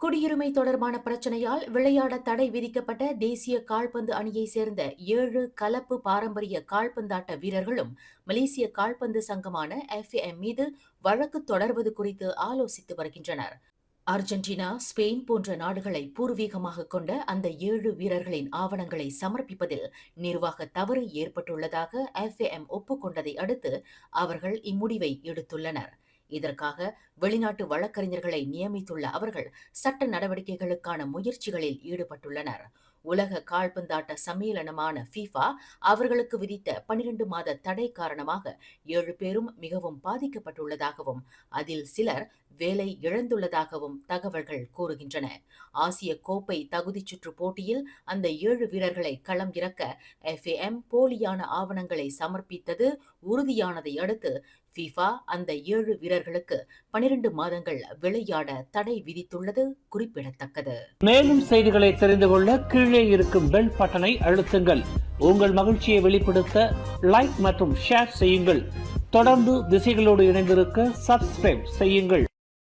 குடியுரிமை தொடர்பான பிரச்சனையால் விளையாட தடை விதிக்கப்பட்ட தேசிய கால்பந்து அணியைச் சேர்ந்த 7 கலப்பு பாரம்பரிய கால்பந்தாட்ட வீரர்களும் மலேசிய கால்பந்து சங்கமான FAM மீது வழக்கு தொடர்வது குறித்து ஆலோசித்து வருகின்றனர். அர்ஜென்டினா, ஸ்பெயின் போன்ற நாடுகளை பூர்வீகமாக கொண்ட அந்த 7 வீரர்களின் ஆவணங்களை சமர்ப்பிப்பதில் நிர்வாக தவறு ஏற்பட்டுள்ளதாக FAM ஒப்புக்கொண்டதை அடுத்து அவர்கள் இம்முடிவை எடுத்துள்ளனர். இதற்காக வெளிநாட்டு வழக்கறிஞர்களை நியமித்துள்ள அவர்கள் சட்ட நடவடிக்கைகளுக்கான முயற்சிகளில் ஈடுபட்டுள்ளனர். உலக கால்பந்தாட்ட சம்மேளனமான FIFA அவர்களுக்கு விதித்த 12 மாத தடை காரணமாக 7 பேரும் மிகவும் பாதிக்கப்பட்டுள்ளதாகவும் அதில் சிலர் வேலை இழந்துள்ளதாகவும் தகவல்கள் கூறுகின்றன. ஆசிய கோப்பை தகுதிச் சுற்று போட்டியில் அந்த 7 வீரர்களை களம் இறக்க FAM போலியான ஆவணங்களை சமர்ப்பித்தது உறுதியானதை அடுத்து FIFA அந்த 7 வீரர்களுக்கு 12 மாதங்கள் விளையாட தடை விதித்துள்ளது குறிப்பிடத்தக்கது. மேலும் செய்திகளை தெரிந்து கொள்ள கீழே இருக்கும் பெல் பட்டனை அழுத்துங்கள். உங்கள் மகிழ்ச்சியை வெளிப்படுத்த லைக் மற்றும் ஷேர் செய்யுங்கள். தொடர்ந்து திசைகளோடு இணைந்திருக்க சப்ஸ்கிரைப் செய்யுங்கள்.